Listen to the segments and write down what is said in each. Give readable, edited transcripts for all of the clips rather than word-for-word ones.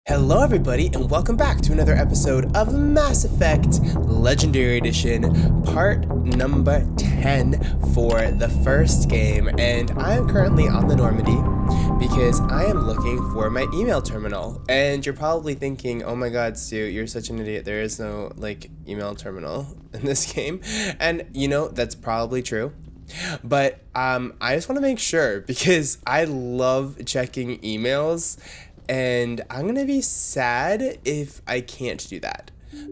Hello everybody and welcome back to another episode of Mass Effect Legendary Edition, part number 10 for the first game. And I am currently on the Normandy because I am looking for my email terminal. And you're probably thinking, oh my god, Stu, you're such an idiot. There is no email terminal in this game. And you know, that's probably true. But I just want to make sure because I love checking emails. And I'm gonna be sad if I can't do that.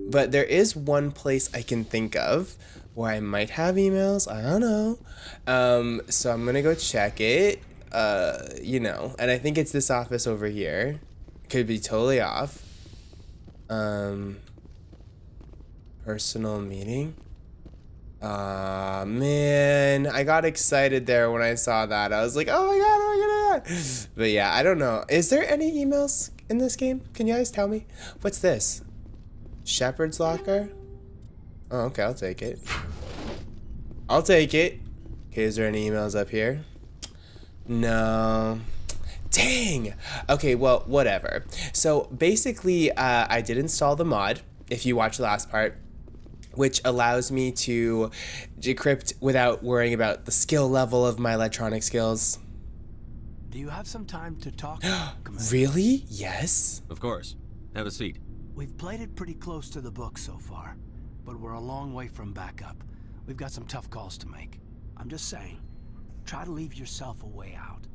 But there is one place I can think of where I might have emails. I don't know. So I'm gonna go check it. And I think it's this office over here. Could be totally off. Personal meeting. Man, I got excited there when I saw that. I was like, oh my god, oh my god. But yeah, I don't know. Is there any emails in this game? Can you guys tell me? What's this? Shepherd's locker? Oh, okay, I'll take it. I'll take it. Okay, is there any emails up here? No. Dang. Okay, well, whatever. So basically, I did install the mod, if you watched the last part, which allows me to decrypt without worrying about the skill level of my electronic skills. Do you have some time to talk? Really? Yes? Of course. Have a seat. We've played it pretty close to the book so far, but we're a long way from backup. We've got some tough calls to make. I'm just saying, try to leave yourself a way out.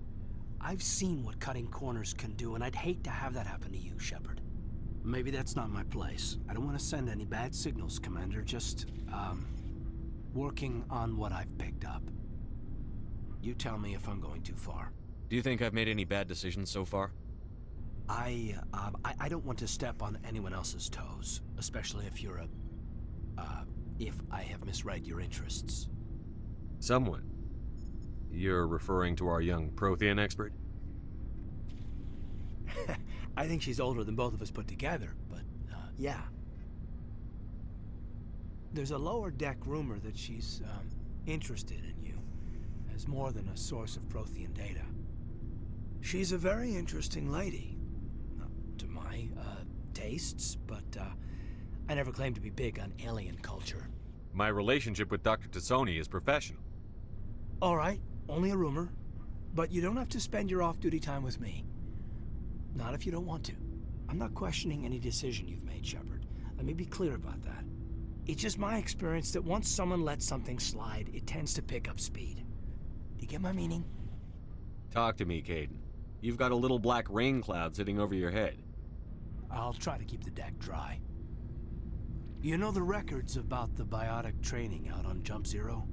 I've seen what cutting corners can do, and I'd hate to have that happen to you, Shepard. Maybe that's not my place. I don't want to send any bad signals, Commander. Just, working on what I've picked up. You tell me if I'm going too far. Do you think I've made any bad decisions so far? I don't want to step on anyone else's toes, especially if you're if I have misread your interests. Someone? You're referring to our young Prothean expert? I think she's older than both of us put together, but, yeah. There's a lower deck rumor that she's, interested in you, as more than a source of Prothean data. She's a very interesting lady. Not to my, tastes, but, I never claimed to be big on alien culture. My relationship with Dr. Tassoni is professional. Alright, only a rumor. But you don't have to spend your off-duty time with me. Not if you don't want to. I'm not questioning any decision you've made, Shepard. Let me be clear about that. It's just my experience that once someone lets something slide, it tends to pick up speed. Do you get my meaning? Talk to me, Caden. You've got a little black rain cloud sitting over your head. I'll try to keep the deck dry. You know the records about the biotic training out on Jump Zero?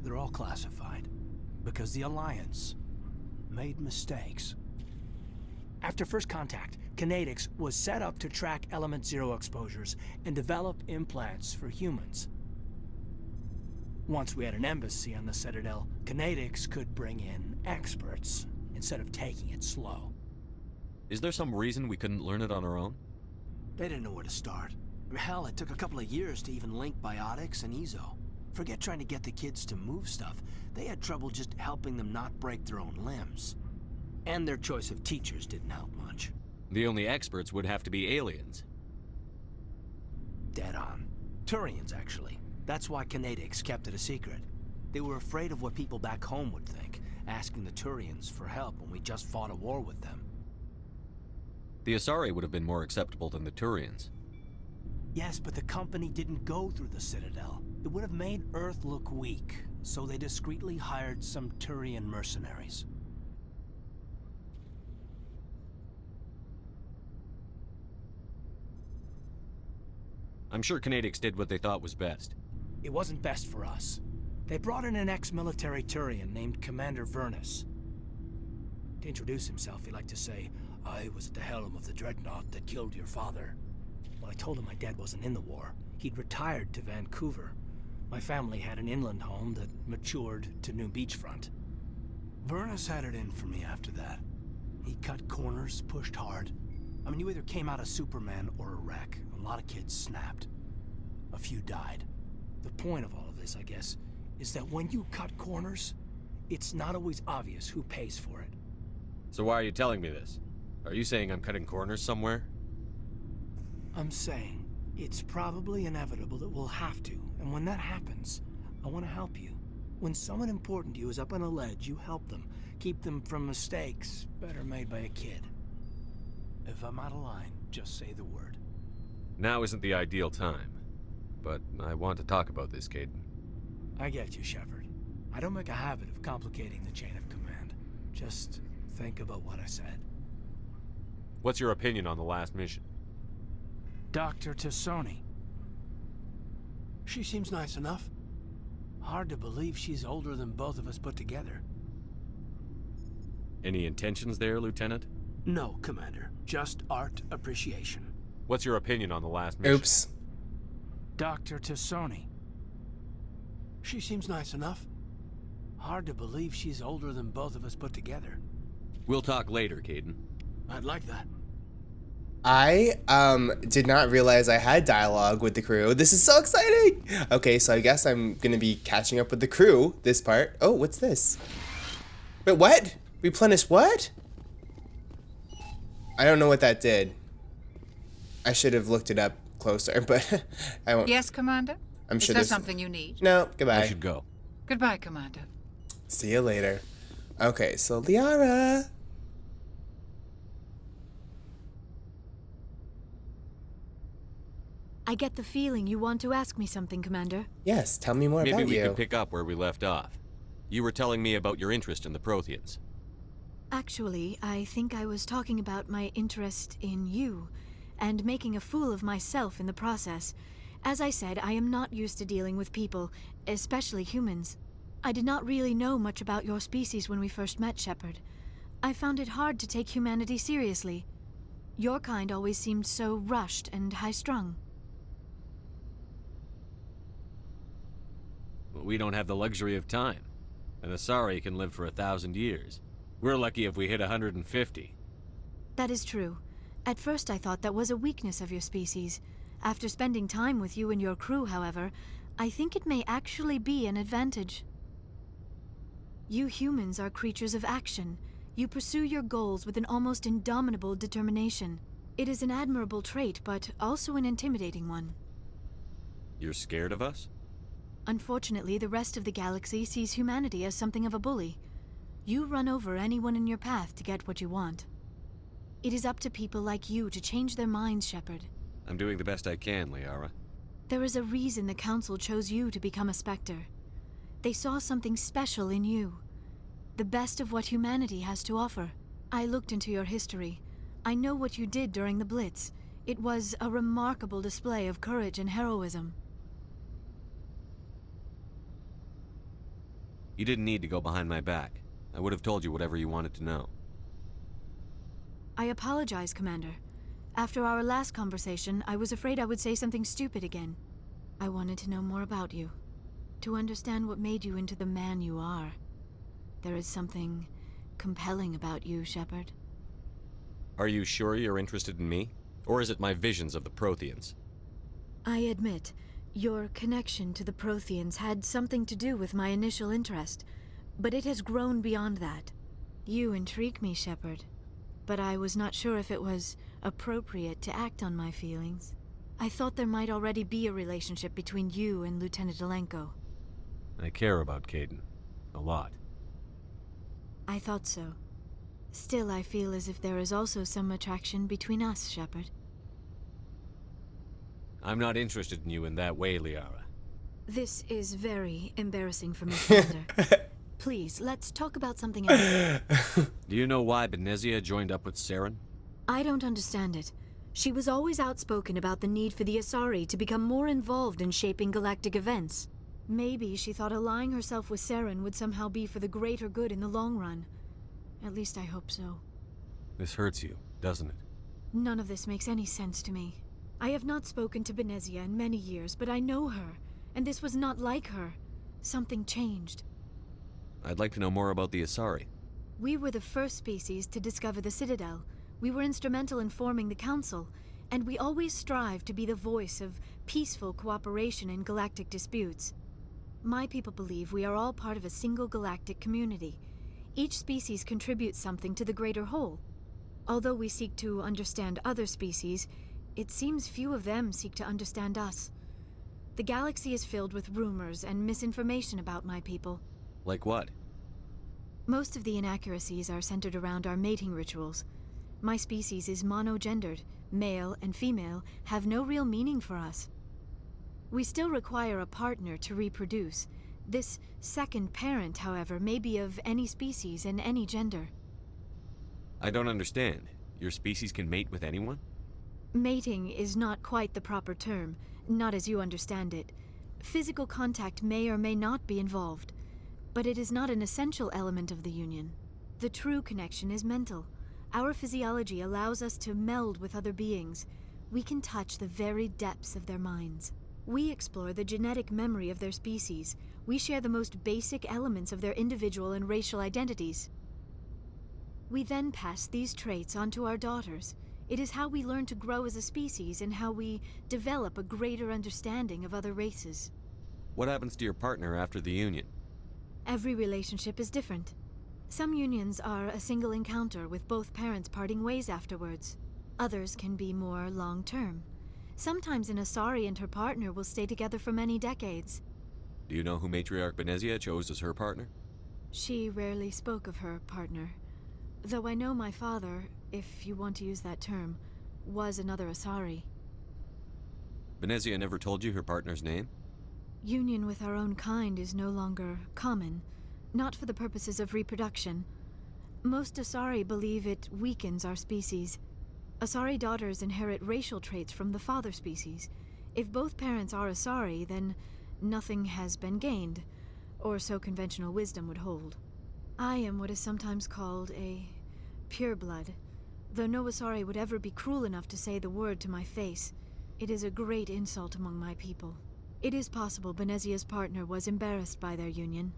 They're all classified, because the Alliance made mistakes. After first contact, Kinetics was set up to track Element Zero exposures and develop implants for humans. Once we had an embassy on the Citadel, Kinetics could bring in experts instead of taking it slow. Is there some reason we couldn't learn it on our own? They didn't know where to start. Hell, it took a couple of years to even link biotics and EZO. Forget trying to get the kids to move stuff. They had trouble just helping them not break their own limbs. And their choice of teachers didn't help much. The only experts would have to be aliens. Dead on. Turians, actually. That's why Kinetics kept it a secret. They were afraid of what people back home would think, asking the Turians for help when we just fought a war with them. The Asari would have been more acceptable than the Turians. Yes, but the company didn't go through the Citadel. It would have made Earth look weak, so they discreetly hired some Turian mercenaries. I'm sure Kinetics did what they thought was best. It wasn't best for us. They brought in an ex-military Turian named Commander Vernus. To introduce himself, he liked to say, "I was at the helm of the dreadnought that killed your father." Well, I told him my dad wasn't in the war. He'd retired to Vancouver. My family had an inland home that matured to New Beachfront. Vernus had it in for me after that. He cut corners, pushed hard. I mean, you either came out a Superman or a wreck. A lot of kids snapped. A few died. The point of all of this, I guess, is that when you cut corners, it's not always obvious who pays for it. So why are you telling me this? Are you saying I'm cutting corners somewhere? I'm saying it's probably inevitable that we'll have to, and when that happens, I want to help you. When someone important to you is up on a ledge, you help them. Keep them from mistakes better made by a kid. If I'm out of line, just say the word. Now isn't the ideal time, but I want to talk about this, Caden. I get you, Shepard. I don't make a habit of complicating the chain of command. Just think about what I said. What's your opinion on the last mission? Dr. Tassoni. She seems nice enough. Hard to believe she's older than both of us put together. Any intentions there, Lieutenant? No, Commander. Just art appreciation. What's your opinion on the last mission? Oops. Dr. Tassoni. She seems nice enough. Hard to believe she's older than both of us put together. We'll talk later, Caden. I'd like that. I did not realize I had dialogue with the crew. This is so exciting. Okay, so I guess I'm gonna be catching up with the crew this part. Oh, what's this? Wait, what? Replenish what? I don't know what that did. I should have looked it up closer, but I won't. Yes, Commander? I'm sure Is there there's something you need? No, goodbye. I should go. Goodbye, Commander. See you later. Okay, so Liara. I get the feeling you want to ask me something, Commander. Yes, tell me more Maybe about we you. could pick up where we left off. You were telling me about your interest in the Protheans. Actually, I think I was talking about my interest in you, and making a fool of myself in the process. As I said, I am not used to dealing with people, especially humans. I did not really know much about your species when we first met, Shepard. I found it hard to take humanity seriously. Your kind always seemed so rushed and high-strung. We don't have the luxury of time. An Asari can live for 1,000 years. We're lucky if we hit 150. That is true. At first I thought that was a weakness of your species. After spending time with you and your crew, however, I think it may actually be an advantage. You humans are creatures of action. You pursue your goals with an almost indomitable determination. It is an admirable trait, but also an intimidating one. You're scared of us? Unfortunately, the rest of the galaxy sees humanity as something of a bully. You run over anyone in your path to get what you want. It is up to people like you to change their minds, Shepard. I'm doing the best I can, Liara. There is a reason the Council chose you to become a Spectre. They saw something special in you. The best of what humanity has to offer. I looked into your history. I know what you did during the Blitz. It was a remarkable display of courage and heroism. You didn't need to go behind my back. I would have told you whatever you wanted to know. I apologize, Commander. After our last conversation, I was afraid I would say something stupid again. I wanted to know more about you. To understand what made you into the man you are. There is something compelling about you, Shepard. Are you sure you're interested in me? Or is it my visions of the Protheans? I admit, your connection to the Protheans had something to do with my initial interest, but it has grown beyond that. You intrigue me, Shepard, but I was not sure if it was appropriate to act on my feelings. I thought there might already be a relationship between you and Lieutenant Alenko. I care about Caden. A lot. I thought so. Still, I feel as if there is also some attraction between us, Shepard. I'm not interested in you in that way, Liara. This is very embarrassing for me, Commander. Please, let's talk about something else. Do you know why Benezia joined up with Saren? I don't understand it. She was always outspoken about the need for the Asari to become more involved in shaping galactic events. Maybe she thought allying herself with Saren would somehow be for the greater good in the long run. At least I hope so. This hurts you, doesn't it? None of this makes any sense to me. I have not spoken to Benezia in many years, but I know her, and this was not like her. Something changed. I'd like to know more about the Asari. We were the first species to discover the Citadel. We were instrumental in forming the Council, and we always strive to be the voice of peaceful cooperation in galactic disputes. My people believe we are all part of a single galactic community. Each species contributes something to the greater whole. Although we seek to understand other species, it seems few of them seek to understand us. The galaxy is filled with rumors and misinformation about my people. Like what? Most of the inaccuracies are centered around our mating rituals. My species is monogendered. Male and female have no real meaning for us. We still require a partner to reproduce. This second parent, however, may be of any species and any gender. I don't understand. Your species can mate with anyone? Mating is not quite the proper term, not as you understand it. Physical contact may or may not be involved, but it is not an essential element of the union. The true connection is mental. Our physiology allows us to meld with other beings. We can touch the very depths of their minds. We explore the genetic memory of their species. We share the most basic elements of their individual and racial identities. We then pass these traits on to our daughters. It is how we learn to grow as a species and how we develop a greater understanding of other races. What happens to your partner after the union? Every relationship is different. Some unions are a single encounter with both parents parting ways afterwards. Others can be more long-term. Sometimes an Asari and her partner will stay together for many decades. Do you know who Matriarch Benezia chose as her partner? She rarely spoke of her partner. Though I know my father, if you want to use that term, was another Asari. Benezia never told you her partner's name? Union with our own kind is no longer common, not for the purposes of reproduction. Most Asari believe it weakens our species. Asari daughters inherit racial traits from the father species. If both parents are Asari, then nothing has been gained, or so conventional wisdom would hold. I am what is sometimes called a pureblood, though no Asari would ever be cruel enough to say the word to my face. It is a great insult among my people. It is possible Benezia's partner was embarrassed by their union.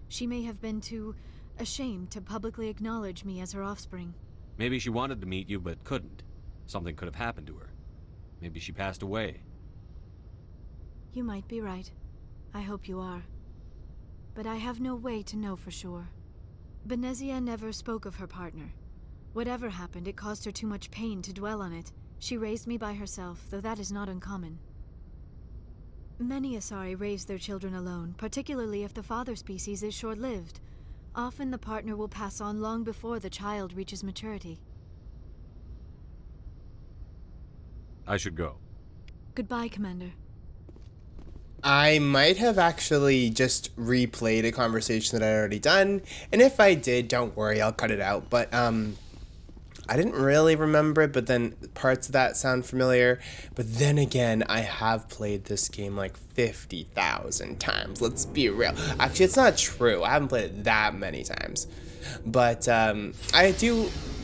She may have been too ashamed to publicly acknowledge me as her offspring. Maybe she wanted to meet you but couldn't. Something could have happened to her. Maybe she passed away. You might be right. I hope you are. But I have no way to know for sure. Benezia never spoke of her partner. Whatever happened, it caused her too much pain to dwell on it. She raised me by herself, though that is not uncommon. Many Asari raise their children alone, particularly if the father species is short-lived. Often the partner will pass on long before the child reaches maturity. I should go. Goodbye, Commander. I might have actually just replayed a conversation that I'd already done, and if I did, don't worry, I'll cut it out, but I didn't really remember it, but then parts of that sound familiar. But then again, I have played this game like 50,000 times. Let's be real. Actually, it's not true. I haven't played it that many times. But I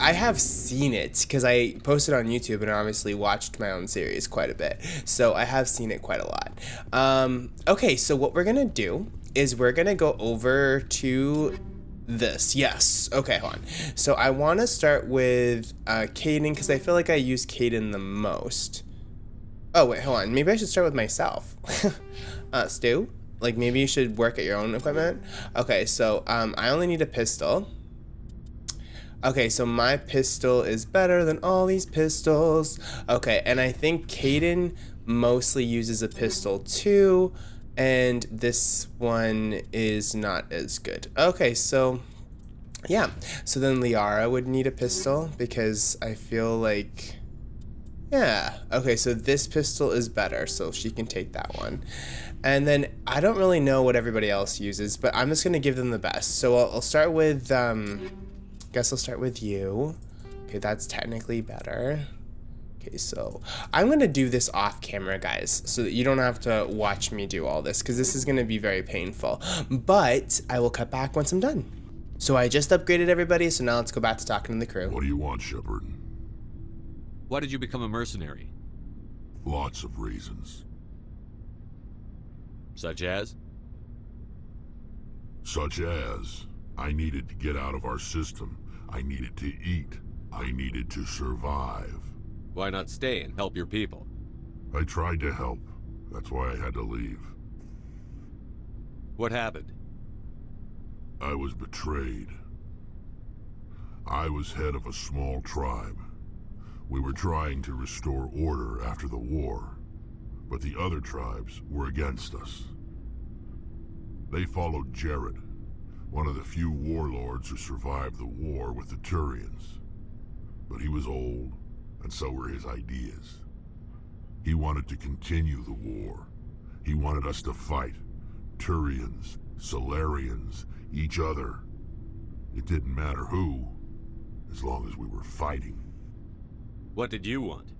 have seen it because I posted on YouTube and obviously watched my own series quite a bit. So I have seen it quite a lot. Okay, so what we're going to do is we're going to go over to this. Yes. Okay, hold on. So I want to start with Caden because I feel like I use Caden the most. Oh, wait, hold on. Maybe I should start with myself. Stu? Like, maybe you should work at your own equipment? Okay, so I only need a pistol. Okay, so my pistol is better than all these pistols. Okay, and I think Caden mostly uses a pistol too. And this one is not as good. Okay, so yeah. So then Liara would need a pistol because I feel like, yeah. Okay, so this pistol is better, so she can take that one. And then I don't really know what everybody else uses, but I'm just gonna give them the best. So I'll start with, guess I'll start with you. Okay, that's technically better. Okay, so I'm going to do this off camera, guys, so that you don't have to watch me do all this, because this is going to be very painful. But I will cut back once I'm done. So I just upgraded everybody, so now let's go back to talking to the crew. What do you want, Shepard? Why did you become a mercenary? Lots of reasons. Such as? Such as, I needed to get out of our system. I needed to eat. I needed to survive. Why not stay and help your people? I tried to help. That's why I had to leave. What happened? I was betrayed. I was head of a small tribe. We were trying to restore order after the war, but the other tribes were against us. They followed Jared, one of the few warlords who survived the war with the Turians. But he was old, and so were his ideas. He wanted to continue the war. He wanted us to fight. Turians, Solarians, each other. It didn't matter who, as long as we were fighting. What did you want?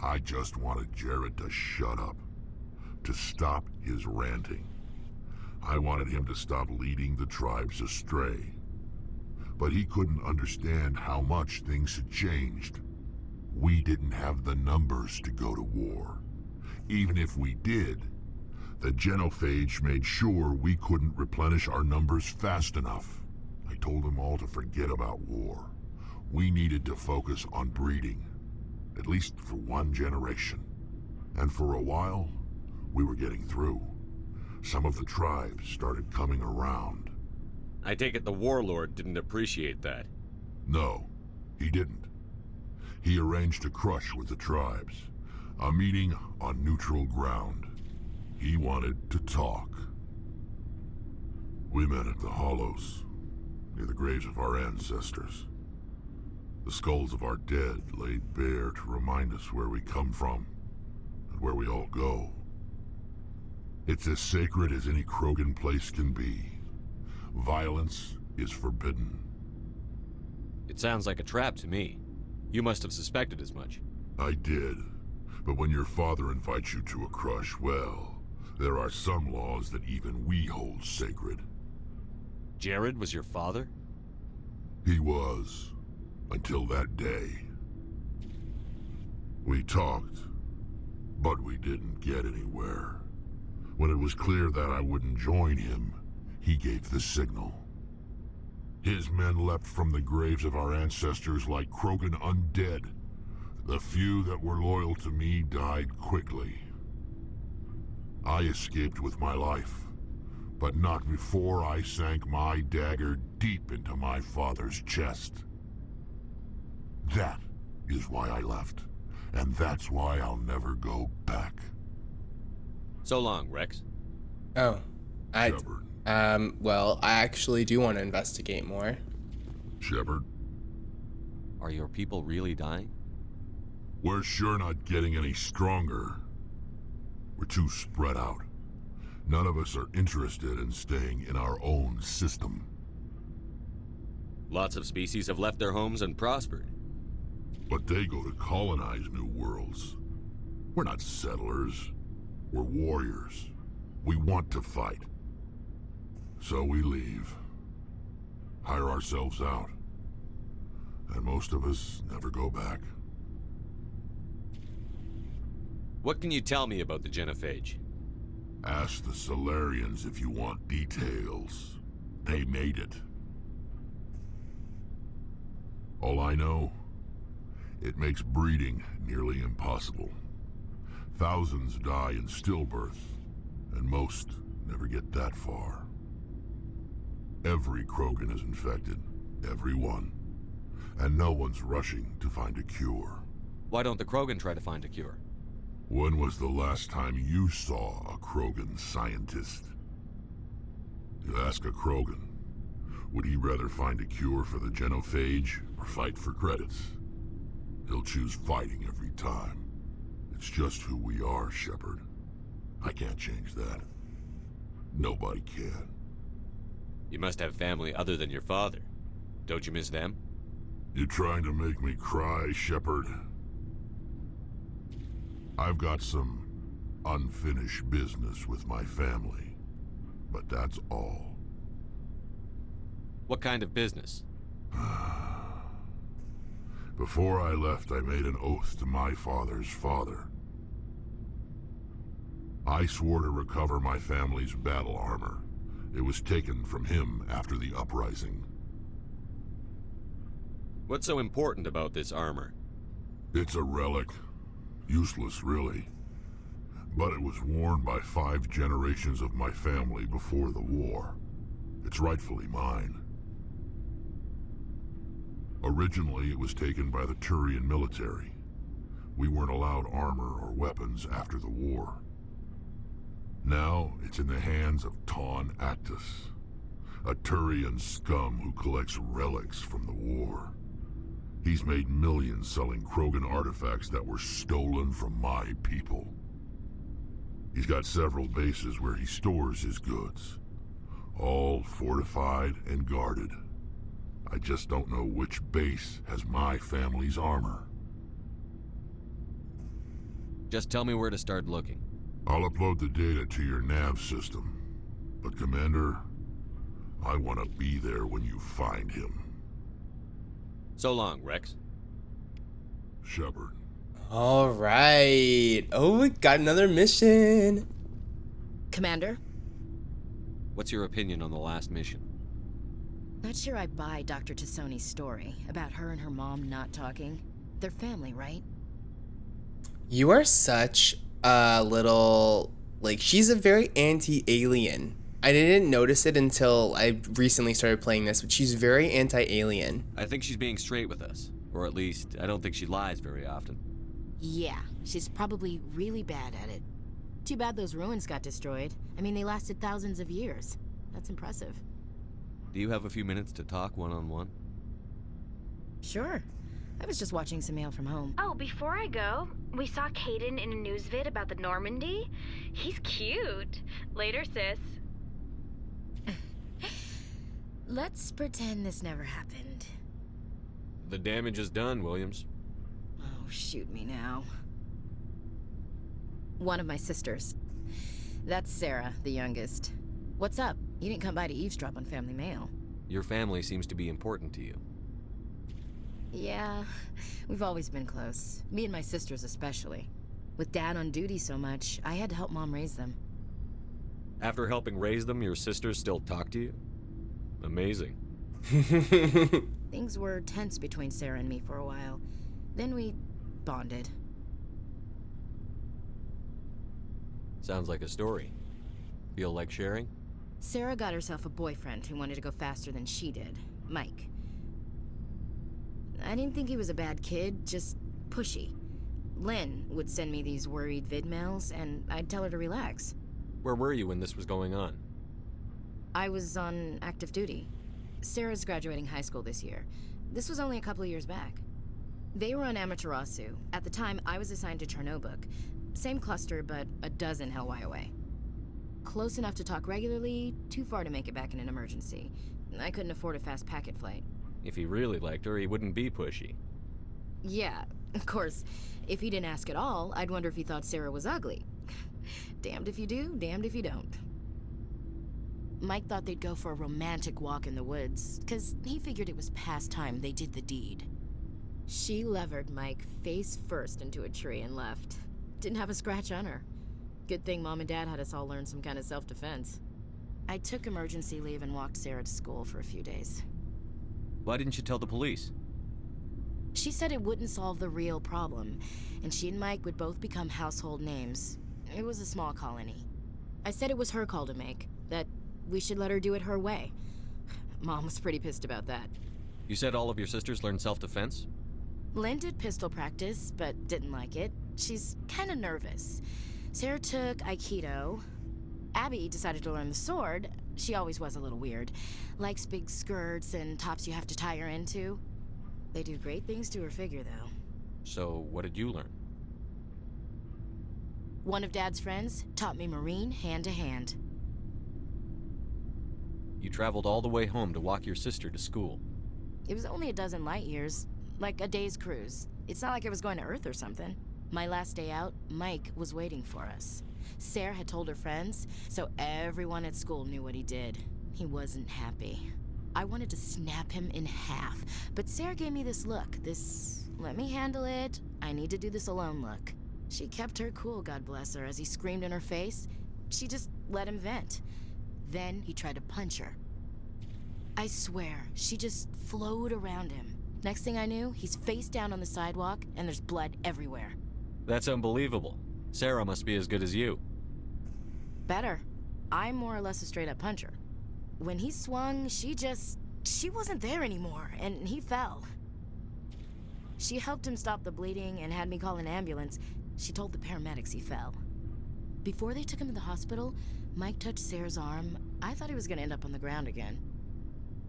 I just wanted Jared to shut up, to stop his ranting. I wanted him to stop leading the tribes astray. But he couldn't understand how much things had changed. We didn't have the numbers to go to war. Even if we did, the genophage made sure we couldn't replenish our numbers fast enough. I told them all to forget about war. We needed to focus on breeding, at least for one generation. And for a while, we were getting through. Some of the tribes started coming around. I take it the warlord didn't appreciate that. No, he didn't. He arranged a crush with the tribes, a meeting on neutral ground. He wanted to talk. We met at the Hollows, near the graves of our ancestors. The skulls of our dead laid bare to remind us where we come from, and where we all go. It's as sacred as any Krogan place can be. Violence is forbidden. It sounds like a trap to me. You must have suspected as much. I did. But when your father invites you to a crush, well, there are some laws that even we hold sacred. Jared was your father? He was. Until that day. We talked, but we didn't get anywhere. When it was clear that I wouldn't join him, he gave the signal. His men leapt from the graves of our ancestors like Krogan undead. The few that were loyal to me died quickly. I escaped with my life, but not before I sank my dagger deep into my father's chest. That is why I left, and that's why I'll never go back. So long, Rex. Oh, Shepard. well, I actually do want to investigate more. Shepard, Are your people really dying? we're sure not getting any stronger. We're too spread out. None of us are interested in staying in our own system. Lots of species have left their homes and prospered. But they go to colonize new worlds. We're not settlers. We're warriors. We want to fight. So we leave. Hire ourselves out. And most of us never go back. What can you tell me about the genophage? Ask the Solarians if you want details. They made it. All I know, it makes breeding nearly impossible. Thousands die in stillbirth, and most never get that far. Every Krogan is infected, every one. And no one's rushing to find a cure. Why don't the Krogan try to find a cure? When was the last time you saw a Krogan scientist? You ask a Krogan, would he rather find a cure for the genophage or fight for credits? He'll choose fighting every time. It's just who we are, Shepard. I can't change that. Nobody can. You must have family other than your father. Don't you miss them? You trying to make me cry, Shepard? I've got some unfinished business with my family, but that's all. What kind of business? Before I left, I made an oath to my father's father. I swore to recover my family's battle armor. It was taken from him after the uprising. What's so important about this armor? It's a relic. Useless, really. But it was worn by 5 generations of my family before the war. It's rightfully mine. Originally, it was taken by the Turian military. We weren't allowed armor or weapons after the war. Now, it's in the hands of Ton Actus, a Turian scum who collects relics from the war. He's made millions selling Krogan artifacts that were stolen from my people. He's got several bases where he stores his goods, all fortified and guarded. I just don't know which base has my family's armor. Just tell me where to start looking. I'll upload the data to your nav system. But Commander, I want to be there when you find him. So long, Rex. Shepard. All right. Oh, we got another mission. Commander? What's your opinion on the last mission? Not sure I buy Dr. Tassoni's story about her and her mom not talking. They're family, right? You are such a little, like, she's a very anti-alien. I didn't notice it until I recently started playing this, but she's very anti-alien. I think she's being straight with us. Or at least, I don't think she lies very often. Yeah, she's probably really bad at it. Too bad those ruins got destroyed. I mean, they lasted thousands of years. That's impressive. Do you have a few minutes to talk one-on-one? Sure. I was just watching some mail from home. Oh, before I go, we saw Caden in a news vid about the Normandy. He's cute. Later, sis. Let's pretend this never happened. The damage is done, Williams. Oh, shoot me now. One of my sisters. That's Sarah, the youngest. What's up? You didn't come by to eavesdrop on family mail. Your family seems to be important to you. Yeah, we've always been close. Me and my sisters especially. With Dad on duty so much, I had to help Mom raise them. After helping raise them, your sisters still talk to you? Amazing. Things were tense between Sarah and me for a while. Then we bonded. Sounds like a story. Feel like sharing? Sarah got herself a boyfriend who wanted to go faster than she did, Mike. I didn't think he was a bad kid, just pushy. Lynn would send me these worried vid mails, and I'd tell her to relax. Where were you when this was going on? I was on active duty. Sarah's graduating high school this year. This was only a couple of years back. They were on Amaterasu. At the time, I was assigned to Chernobog. Same cluster, but a dozen Hellwire away. Close enough to talk regularly, too far to make it back in an emergency. I couldn't afford a fast packet flight. If he really liked her, he wouldn't be pushy. Yeah, of course. If he didn't ask at all, I'd wonder if he thought Sarah was ugly. Damned if you do, damned if you don't. Mike thought they'd go for a romantic walk in the woods, 'cause he figured it was past time they did the deed. She levered Mike face first into a tree and left. Didn't have a scratch on her. Good thing Mom and Dad had us all learn some kind of self-defense. I took emergency leave and walked Sarah to school for a few days. Why didn't you tell the police? She said it wouldn't solve the real problem, and she and Mike would both become household names. It was a small colony. I said it was her call to make, that we should let her do it her way. Mom was pretty pissed about that. You said all of your sisters learned self-defense? Lynn did pistol practice, but didn't like it. She's kind of nervous. Sarah took Aikido. Abby decided to learn the sword. She always was a little weird. Likes big skirts and tops you have to tie her into. They do great things to her figure, though. So, what did you learn? One of Dad's friends taught me Marine hand to hand. You traveled all the way home to walk your sister to school. It was only a dozen light years, like a day's cruise. It's not like I was going to Earth or something. My last day out, Mike was waiting for us. Sarah had told her friends, so everyone at school knew what he did. He wasn't happy. I wanted to snap him in half, but Sarah gave me this look, this let me handle it, I need to do this alone look. She kept her cool, God bless her, as he screamed in her face. She just let him vent. Then he tried to punch her. I swear, she just flowed around him. Next thing I knew, he's face down on the sidewalk, and there's blood everywhere. That's unbelievable. Sarah must be as good as you. Better. I'm more or less a straight-up puncher. When he swung, she wasn't there anymore, and he fell. She helped him stop the bleeding and had me call an ambulance. She told the paramedics he fell. Before they took him to the hospital, Mike touched Sarah's arm. I thought he was gonna end up on the ground again.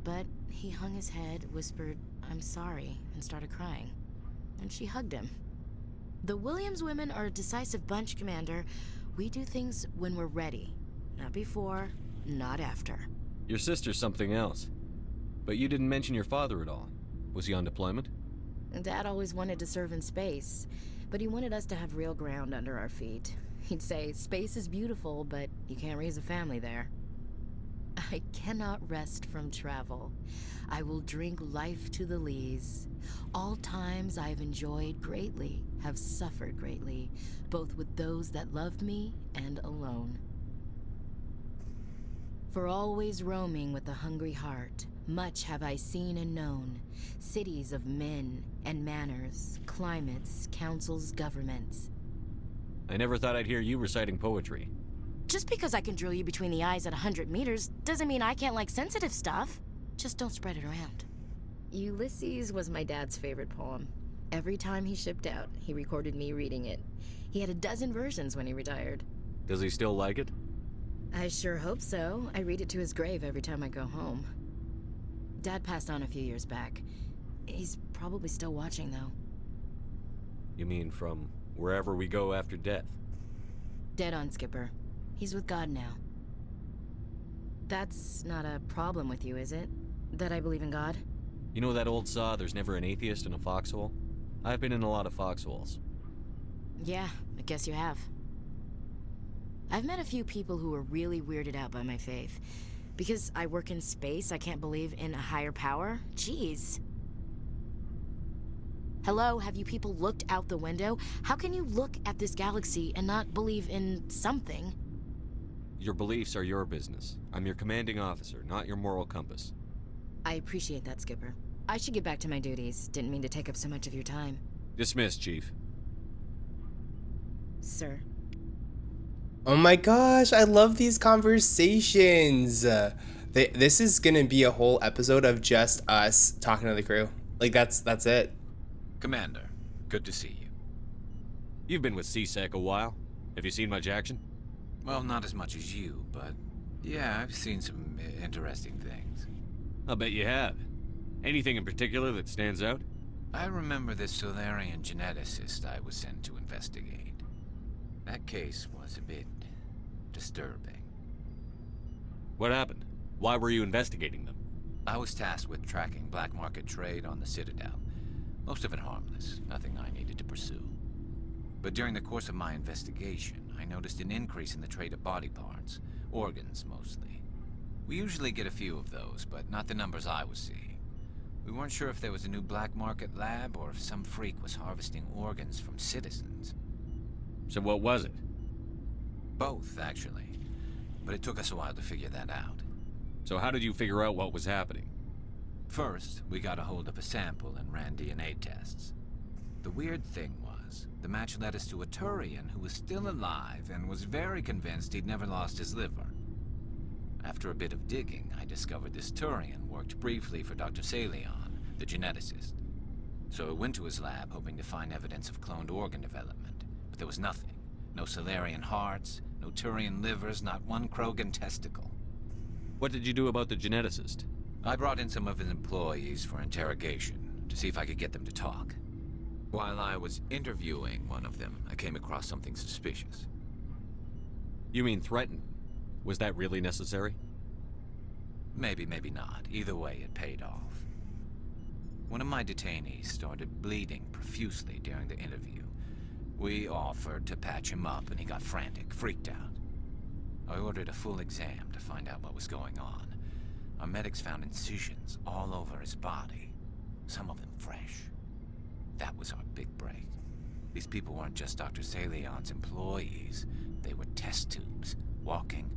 But he hung his head, whispered, "I'm sorry," and started crying. And she hugged him. The Williams women are a decisive bunch, Commander. We do things when we're ready. Not before, not after. Your sister's something else. But you didn't mention your father at all. Was he on deployment? Dad always wanted to serve in space, but he wanted us to have real ground under our feet. He'd say, space is beautiful, but you can't raise a family there. I cannot rest from travel. I will drink life to the lees. All times I have enjoyed greatly, have suffered greatly, both with those that loved me and alone. For always roaming with a hungry heart, much have I seen and known, cities of men and manners, climates, councils, governments. I never thought I'd hear you reciting poetry. Just because I can drill you between the eyes at 100 meters doesn't mean I can't like sensitive stuff. Just don't spread it around. Ulysses was my dad's favorite poem. Every time he shipped out, he recorded me reading it. He had a dozen versions when he retired. Does he still like it? I sure hope so. I read it to his grave every time I go home. Dad passed on a few years back. He's probably still watching, though. You mean from wherever we go after death? Dead on, Skipper. He's with God now. That's not a problem with you, is it? That I believe in God? You know that old saw, there's never an atheist in a foxhole? I've been in a lot of foxholes. Yeah, I guess you have. I've met a few people who were really weirded out by my faith. Because I work in space, I can't believe in a higher power? Jeez. Hello, have you people looked out the window? How can you look at this galaxy and not believe in something? Your beliefs are your business. I'm your commanding officer, not your moral compass. I appreciate that, Skipper. I should get back to my duties. Didn't mean to take up so much of your time. Dismissed, Chief. Sir. Oh my gosh, I love these conversations. This is gonna be a whole episode of just us talking to the crew. Like that's it. Commander, good to see you. You've been with CSEC a while. Have you seen much action? Well, not as much as you, but yeah, I've seen some interesting things. I'll bet you have. Anything in particular that stands out? I remember this Solarian geneticist I was sent to investigate. That case was a bit disturbing. What happened? Why were you investigating them? I was tasked with tracking black market trade on the Citadel. Most of it harmless, nothing I needed to pursue. But during the course of my investigation, I noticed an increase in the trade of body parts, organs mostly. We usually get a few of those, but not the numbers I was seeing. We weren't sure if there was a new black market lab or if some freak was harvesting organs from citizens. So what was it? Both, actually. But it took us a while to figure that out. So how did you figure out what was happening? First, we got a hold of a sample and ran DNA tests. The weird thing was, the match led us to a Turian who was still alive and was very convinced he'd never lost his liver. After a bit of digging, I discovered this Turian worked briefly for Dr. Salion, the geneticist. So I went to his lab hoping to find evidence of cloned organ development, but there was nothing. No Solarian hearts, no Turian livers, not one Krogan testicle. What did you do about the geneticist? I brought in some of his employees for interrogation, to see if I could get them to talk. While I was interviewing one of them, I came across something suspicious. You mean threatened? Was that really necessary? Maybe, maybe not. Either way, it paid off. One of my detainees started bleeding profusely during the interview. We offered to patch him up, and he got frantic, freaked out. I ordered a full exam to find out what was going on. Our medics found incisions all over his body, some of them fresh. That was our big break. These people weren't just Dr. Salion's employees. They were test tubes, walking,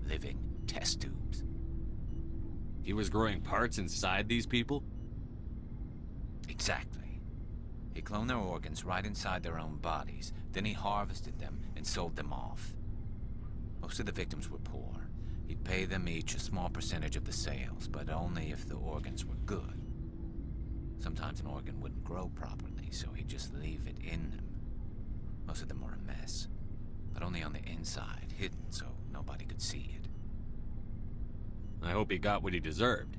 living test tubes. He was growing parts inside these people? Exactly. He cloned their organs right inside their own bodies, then he harvested them and sold them off. Most of the victims were poor. He'd pay them each a small percentage of the sales, but only if the organs were good. Sometimes an organ wouldn't grow properly, so he'd just leave it in them. Most of them were a mess, but only on the inside, hidden so nobody could see it. I hope he got what he deserved.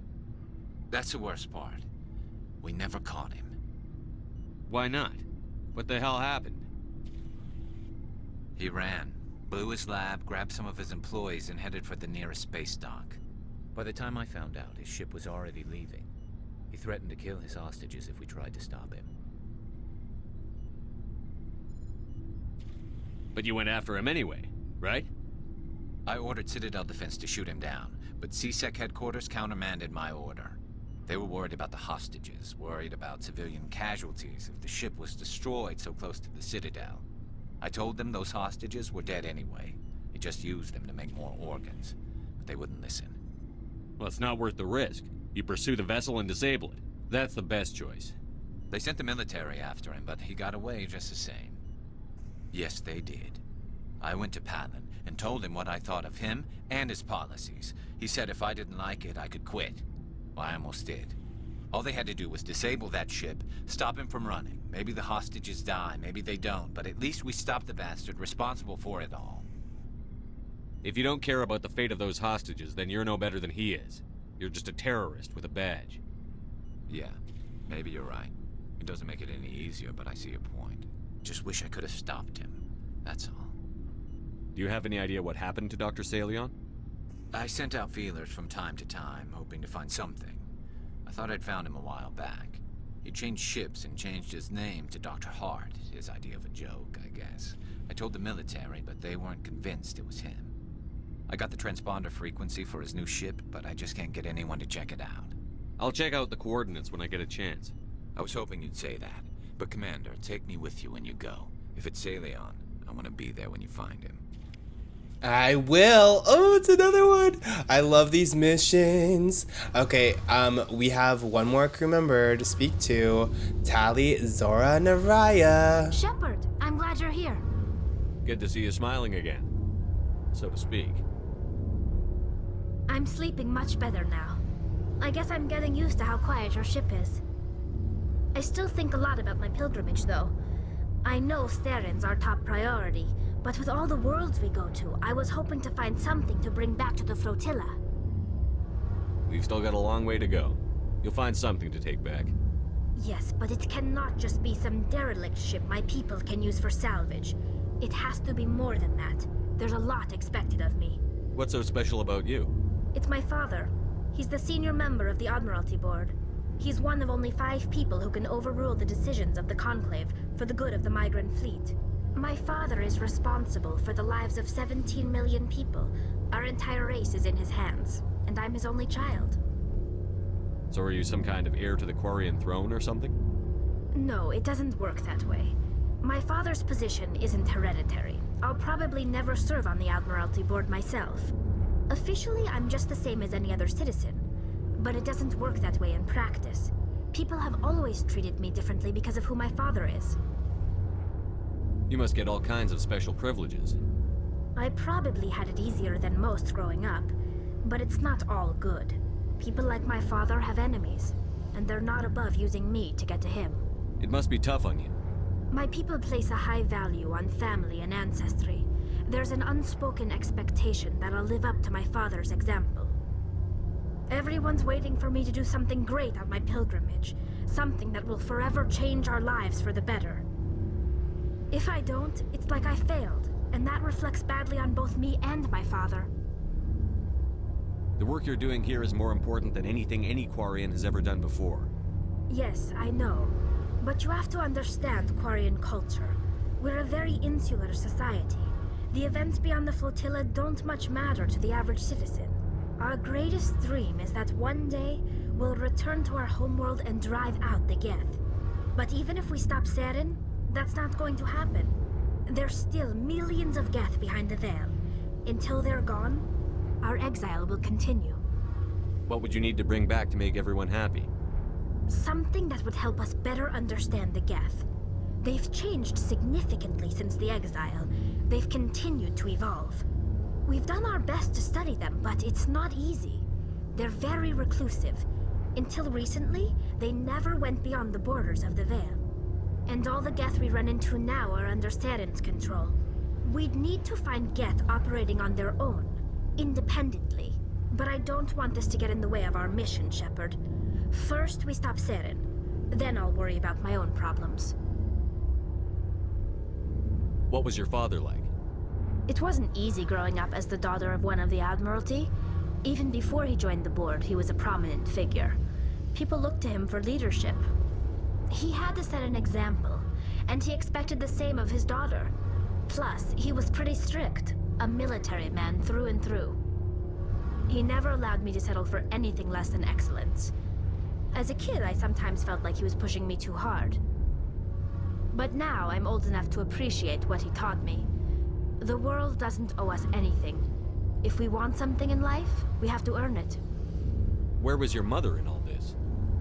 That's the worst part. We never caught him. Why not? What the hell happened? He ran, blew his lab, grabbed some of his employees, and headed for the nearest space dock. By the time I found out, his ship was already leaving. He threatened to kill his hostages if we tried to stop him. But you went after him anyway, right? I ordered Citadel Defense to shoot him down, but CSEC headquarters countermanded my order. They were worried about the hostages, worried about civilian casualties if the ship was destroyed so close to the Citadel. I told them those hostages were dead anyway. He just used them to make more organs, but they wouldn't listen. Well, it's not worth the risk. You pursue the vessel and disable it. That's the best choice. They sent the military after him, but he got away just the same. Yes, they did. I went to Palin and told him what I thought of him and his policies. He said if I didn't like it, I could quit. Well, I almost did. All they had to do was disable that ship, stop him from running. Maybe the hostages die, maybe they don't, but at least we stopped the bastard responsible for it all. If you don't care about the fate of those hostages, then you're no better than he is. You're just a terrorist with a badge. Yeah, maybe you're right. It doesn't make it any easier, but I see your point. Just wish I could have stopped him. That's all. Do you have any idea what happened to Dr. Salion? I sent out feelers from time to time, hoping to find something. I thought I'd found him a while back. He changed ships and changed his name to Dr. Hart, his idea of a joke, I guess. I told the military, but they weren't convinced it was him. I got the transponder frequency for his new ship, but I just can't get anyone to check it out. I'll check out the coordinates when I get a chance. I was hoping you'd say that. But Commander, take me with you when you go. If it's Salion, I want to be there when you find him. I will. Oh, it's another one. I love these missions. Okay, we have one more crew member to speak to. Tali Zora Naraya. Shepard, I'm glad you're here. Good to see you smiling again, so to speak. I'm sleeping much better now. I guess I'm getting used to how quiet your ship is. I still think a lot about my pilgrimage, though. I know Starin's our top priority, but with all the worlds we go to, I was hoping to find something to bring back to the flotilla. We've still got a long way to go. You'll find something to take back. Yes, but it cannot just be some derelict ship my people can use for salvage. It has to be more than that. There's a lot expected of me. What's so special about you? It's my father. He's the senior member of the Admiralty Board. He's one of only 5 people who can overrule the decisions of the Conclave for the good of the migrant fleet. My father is responsible for the lives of 17 million people. Our entire race is in his hands, and I'm his only child. So are you some kind of heir to the Quarian throne or something? No, it doesn't work that way. My father's position isn't hereditary. I'll probably never serve on the Admiralty Board myself. Officially, I'm just the same as any other citizen. But it doesn't work that way in practice. People have always treated me differently because of who my father is. You must get all kinds of special privileges. I probably had it easier than most growing up, but it's not all good. People like my father have enemies, and they're not above using me to get to him. It must be tough on you. My people place a high value on family and ancestry. There's an unspoken expectation that I'll live up to my father's example. Everyone's waiting for me to do something great on my pilgrimage, something that will forever change our lives for the better. If I don't, it's like I failed, and that reflects badly on both me and my father. The work you're doing here is more important than anything any Quarian has ever done before. Yes, I know. But you have to understand Quarian culture. We're a very insular society. The events beyond the flotilla don't much matter to the average citizen. Our greatest dream is that one day, we'll return to our homeworld and drive out the Geth. But even if we stop Saren, that's not going to happen. There's still millions of Geth behind the veil. Until they're gone, our exile will continue. What would you need to bring back to make everyone happy? Something that would help us better understand the Geth. They've changed significantly since the exile. They've continued to evolve. We've done our best to study them, but it's not easy. They're very reclusive. Until recently, they never went beyond the borders of the Vale. And all the Geth we run into now are under Saren's control. We'd need to find Geth operating on their own, independently. But I don't want this to get in the way of our mission, Shepard. First, we stop Saren. Then I'll worry about my own problems. What was your father like? It wasn't easy growing up as the daughter of one of the Admiralty. Even before he joined the board, he was a prominent figure. People looked to him for leadership. He had to set an example, and he expected the same of his daughter. Plus, he was pretty strict, a military man through and through. He never allowed me to settle for anything less than excellence. As a kid, I sometimes felt like he was pushing me too hard. But now I'm old enough to appreciate what he taught me. The world doesn't owe us anything. If we want something in life, we have to earn it. Where was your mother in all this?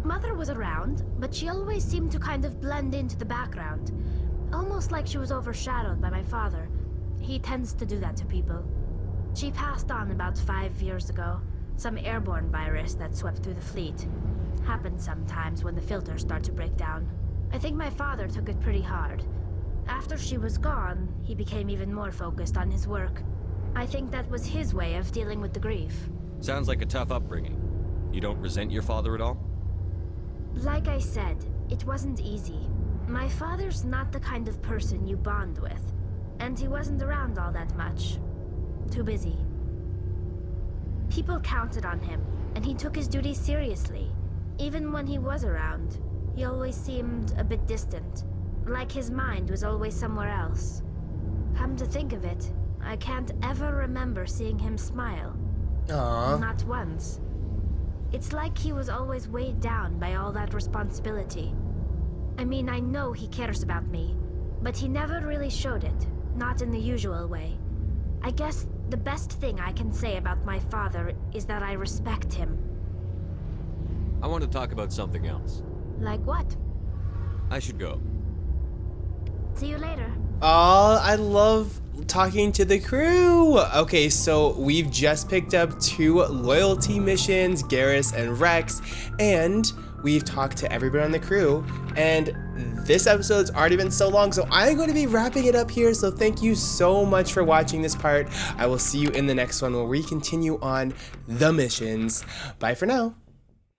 Mother was around, but she always seemed to kind of blend into the background. Almost like she was overshadowed by my father. He tends to do that to people. She passed on about 5 years ago. Some airborne virus that swept through the fleet. Happens sometimes when the filters start to break down. I think my father took it pretty hard. After she was gone, he became even more focused on his work. I think that was his way of dealing with the grief. Sounds like a tough upbringing. You don't resent your father at all? Like I said, it wasn't easy. My father's not the kind of person you bond with. And he wasn't around all that much. Too busy. People counted on him, and he took his duties seriously. Even when he was around, he always seemed a bit distant. Like his mind was always somewhere else. Come to think of it, I can't ever remember seeing him smile. Aww. Not once. It's like he was always weighed down by all that responsibility. I mean, I know he cares about me, but he never really showed it, not in the usual way. I guess the best thing I can say about my father is that I respect him. I want to talk about something else. Like what? I should go. See you later. Oh, I love talking to the crew. Okay, so we've just picked up 2 loyalty missions, Garrus and Rex, and we've talked to everybody on the crew, and this episode's already been so long, so I'm going to be wrapping it up here. So thank you so much for watching this part. I will see you in the next one where we continue on the missions. Bye for now.